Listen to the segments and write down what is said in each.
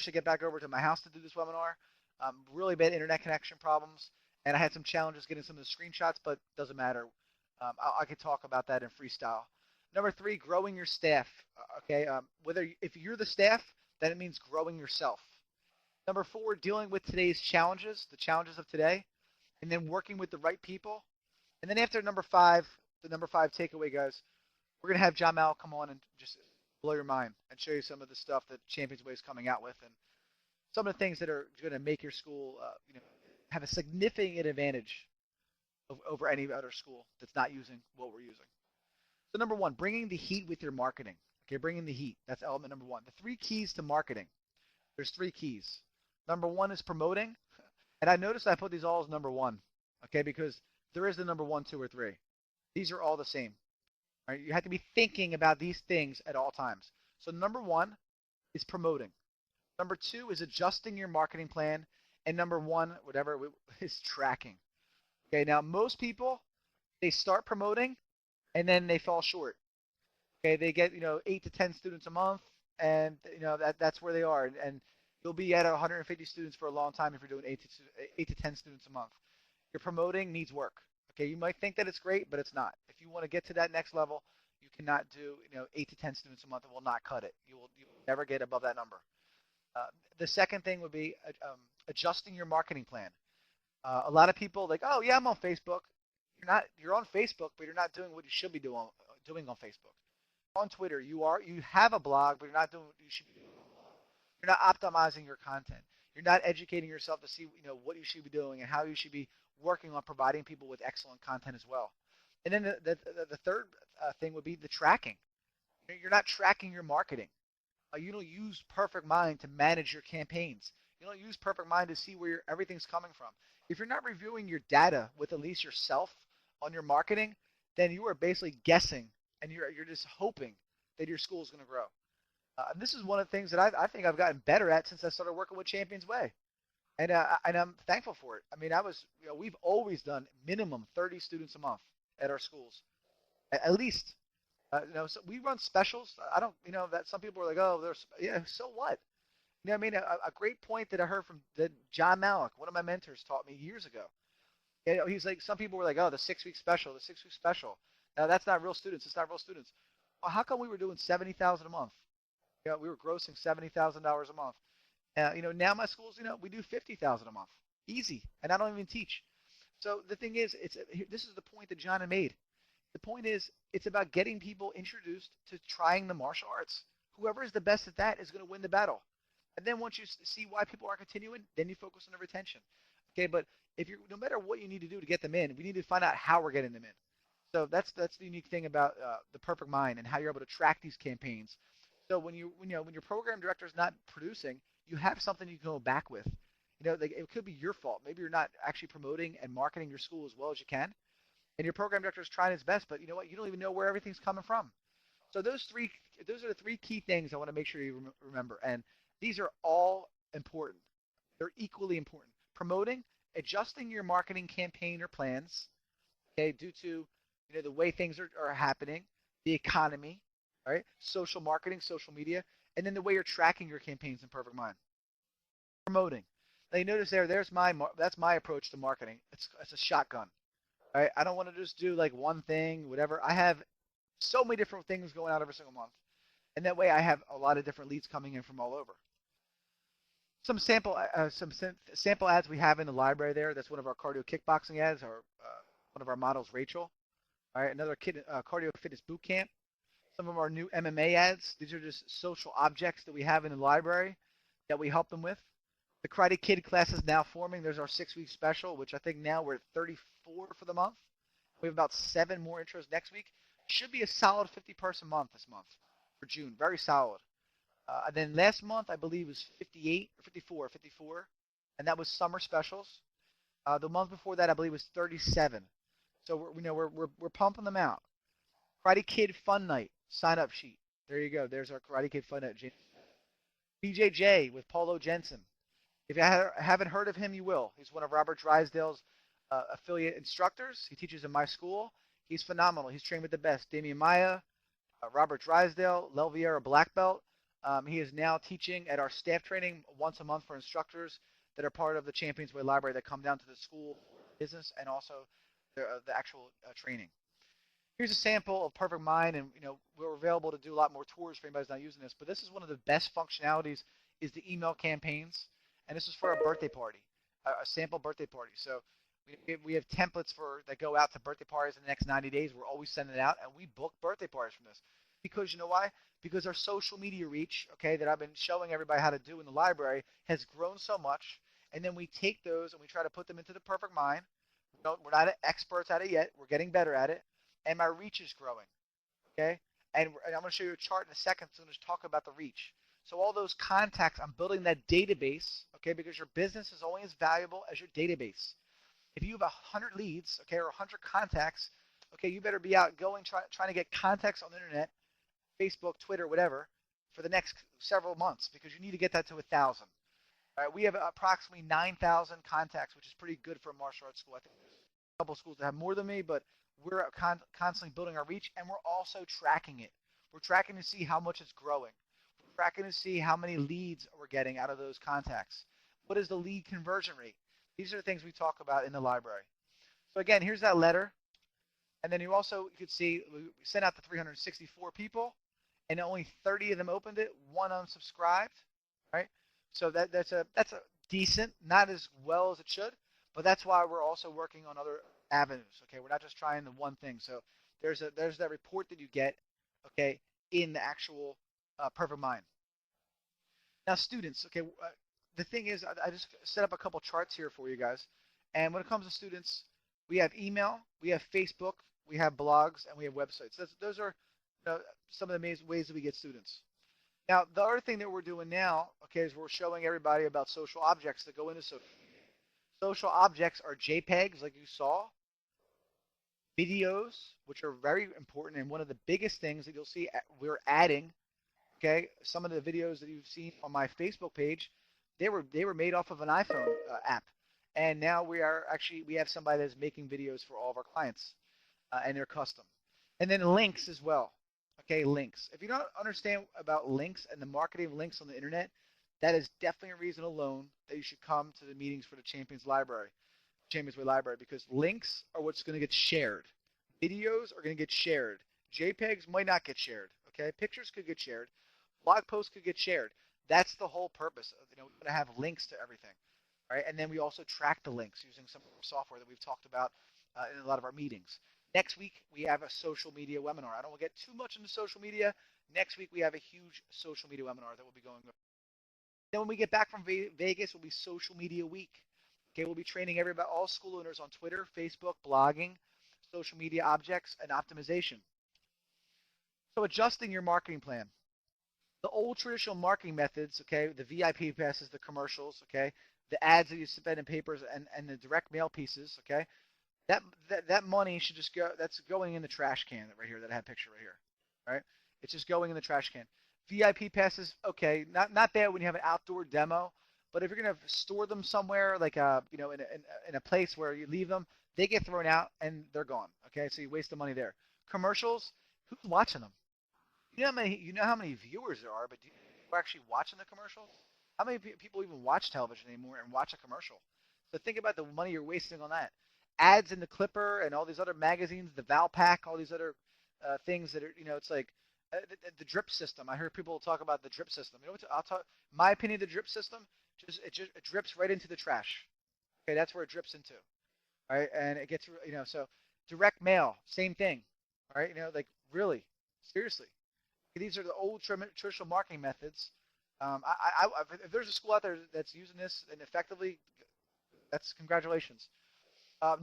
managed to get back over to my house to do this webinar. Really bad internet connection problems, and I had some challenges getting some of the screenshots, but doesn't matter. I could talk about that in freestyle. Number 3, growing your staff. Okay, if you're the staff, then it means growing yourself. Number 4, dealing with today's challenges, the challenges of today, and then working with the right people. And then after number 5, the number 5 takeaway, guys, we're gonna have John Mal come on and just blow your mind and show you some of the stuff that ChampionsWay is coming out with, and some of the things that are going to make your school, have a significant advantage over any other school that's not using what we're using. So number 1, bringing the heat with your marketing. Okay, bringing the heat. That's element number 1. The 3 keys to marketing. There's 3 keys. Number 1 is promoting, and I noticed I put these all as number 1. Okay, because there is the number 1, 2, or 3. These are all the same. All right, you have to be thinking about these things at all times. So number 1 is promoting. Number 2 is adjusting your marketing plan. And number 1, whatever, is tracking. Okay, now most people, they start promoting and then they fall short. Okay, they get 8 to 10 students a month, and that's where they are. And you'll be at 150 students for a long time if you're doing 8 to 10 students a month. Your promoting needs work. Okay, you might think that it's great, but it's not. If you want to get to that next level, you cannot do 8 to 10 students a month. It will not cut it. You will never get above that number. The second thing would be adjusting your marketing plan. A lot of people like, oh yeah, I'm on Facebook. You're on Facebook, but you're not doing what you should be doing on Facebook. On Twitter, you have a blog, but you're not doing what you should be doing. You're not optimizing your content. You're not educating yourself to see what you should be doing and how you should be working on providing people with excellent content as well. And then the third thing would be the tracking. You're not tracking your marketing. You don't use Perfect Mind to manage your campaigns. You don't use Perfect Mind to see where everything's coming from. If you're not reviewing your data with at least yourself on your marketing, then you are basically guessing, and you're just hoping that your school is going to grow. And this is one of the things that I think I've gotten better at since I started working with ChampionsWay, and I'm thankful for it. I mean, we've always done minimum 30 students a month at our schools, at least. So we run specials. I don't, that some people are like, oh, so what? You know what I mean? A great point that I heard from John Malik, one of my mentors, taught me years ago. He's like, some people were like, oh, the 6-week special. Now that's not real students. It's not real students. Well, how come we were doing $70,000 a month? We were grossing $70,000 a month. Now my schools, we do $50,000 a month, easy, and I don't even teach. So the thing is, this is the point that John had made. The point is, it's about getting people introduced to trying the martial arts. Whoever is the best at that is going to win the battle. And then once you see why people are continuing, then you focus on the retention. Okay, but no matter what you need to do to get them in, we need to find out how we're getting them in. So that's the unique thing about the Perfect Mind and how you're able to track these campaigns. So when your program director is not producing, you have something you can go back with. It could be your fault. Maybe you're not actually promoting and marketing your school as well as you can. And your program director is trying his best, but you know what? You don't even know where everything's coming from. So those are the 3 key things I want to make sure you remember. And these are all important. They're equally important. Promoting, adjusting your marketing campaign or plans, okay, due to the way things are happening, the economy, right? Social marketing, social media, and then the way you're tracking your campaigns in Perfect Mind. Promoting. Now you notice that's my approach to marketing. It's a shotgun. Right? I don't want to just do like one thing, whatever. I have so many different things going out every single month. And that way I have a lot of different leads coming in from all over. Some sample ads we have in the library there. That's one of our cardio kickboxing ads, or one of our models, Rachel. All right, another cardio fitness boot camp. Some of our new MMA ads. These are just social objects that we have in the library that we help them with. The Karate Kid class is now forming. There's our 6-week special, which I think now we're at 34 for the month. We have about 7 more intros next week. Should be a solid 50-person month this month for June. Very solid. And then last month, I believe, was 58 or 54, and that was summer specials. The month before that, I believe, was 37. So we're pumping them out. Karate Kid Fun Night sign-up sheet. There you go. There's our Karate Kid Fun Night. BJJ with Paulo Jensen. If you haven't heard of him, you will. He's one of Robert Drysdale's affiliate instructors. He teaches in my school. He's phenomenal. He's trained with the best. Damian Maya, Robert Drysdale, Lel Vieira black belt. He is now teaching at our staff training once a month for instructors that are part of the ChampionsWay library that come down to the school business and also the actual training. Here's a sample of Perfect Mind, and we're available to do a lot more tours for anybody who's not using this. But this is one of the best functionalities is the email campaigns, and this is for a birthday party, a sample birthday party. So we have templates that go out to birthday parties in the next 90 days. We're always sending it out, and we book birthday parties from this because you know why? Because our social media reach, okay, that I've been showing everybody how to do in the library has grown so much, and then we take those and we try to put them into the Perfect Mind. We're not experts at it yet. We're getting better at it. And my reach is growing, okay? And I'm going to show you a chart in a second so just talk about the reach. So all those contacts, I'm building that database, okay, because your business is only as valuable as your database. If you have 100 leads, okay, or 100 contacts, okay, you better be out going trying to get contacts on the internet, Facebook, Twitter, whatever, for the next several months because you need to get that to 1,000. All right, we have approximately 9,000 contacts, which is pretty good for a martial arts school. I think there's a couple of schools that have more than me, but we're constantly building our reach, and we're also tracking it. We're tracking to see how much it's growing. We're tracking to see how many leads we're getting out of those contacts. What is the lead conversion rate? These are the things we talk about in the library. So again, here's that letter. And then you could see we sent out to 364 people, and only 30 of them opened it. One unsubscribed, right? So that's a decent, not as well as it should, but that's why we're also working on other avenues. Okay, we're not just trying the one thing. So there's that report that you get, okay, in the actual Perfect Mind. Now, students, okay, the thing is, I just set up a couple charts here for you guys. And when it comes to students, we have email, we have Facebook, we have blogs, and we have websites. Those are some of the ways that we get students. Now, the other thing that we're doing now, okay, is we're showing everybody about social objects that go into social media. Social objects are JPEGs, like you saw, videos, which are very important, and one of the biggest things that you'll see we're adding, okay, some of the videos that you've seen on my Facebook page, they were made off of an iPhone app, and now we have somebody that's making videos for all of our clients, and they're custom, and then links as well. Okay, links. If you don't understand about links and the marketing of links on the internet, that is definitely a reason alone that you should come to the meetings for the ChampionsWay Library, because links are what's going to get shared. Videos are going to get shared. JPEGs might not get shared. Okay, pictures could get shared. Blog posts could get shared. That's the whole purpose. We're going to have links to everything, right? And then we also track the links using some software that we've talked about in a lot of our meetings. Next week, we have a social media webinar. I don't want to get too much into social media. Next week, we have a huge social media webinar that will be going on. Then when we get back from Vegas, will be social media week. Okay, we'll be training everybody, all school owners on Twitter, Facebook, blogging, social media objects, and optimization. So adjusting your marketing plan. The old traditional marketing methods, okay, the VIP passes, the commercials, okay, the ads that you spend in papers and the direct mail pieces, okay, that money should just go, that's going in the trash can right here that I have a picture right here, right? It's just going in the trash can. VIP passes, okay, not bad when you have an outdoor demo, but if you're going to store them somewhere like in a place where you leave them, they get thrown out and they're gone, okay? So you waste the money there. Commercials, who's watching them? You know how many viewers there are, but do you know who are actually watching the commercials? How many people even watch television anymore and watch a commercial? So think about the money you're wasting on that. Ads in the Clipper and all these other magazines, the Valpak, all these other things that are, it's like the drip system. I heard people talk about the drip system. I'll talk. My opinion, the drip system, it drips right into the trash. Okay, that's where it drips into, right? And it gets, so direct mail, same thing, right? Like really, seriously. These are the old traditional marketing methods. If there's a school out there that's using this and effectively, that's congratulations.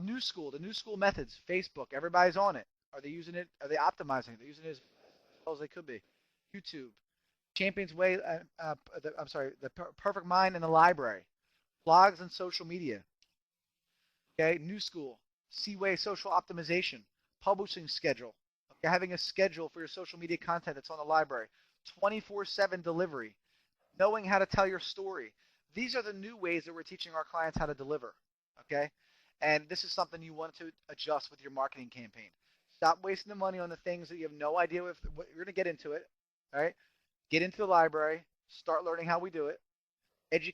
New school, the new school methods, Facebook, everybody's on it. Are they using it? Are they optimizing it? They're using it as well as they could be. YouTube, ChampionsWay, the Perfect Mind and the library, blogs and social media. Okay, new school, C-Way social optimization, publishing schedule. Okay, having a schedule for your social media content that's on the library, 24/7 delivery, knowing how to tell your story. These are the new ways that we're teaching our clients how to deliver. Okay. And this is something you want to adjust with your marketing campaign. Stop wasting the money on the things that you have no idea if you're going to get into it, all right? Get into the library, start learning how we do it, educate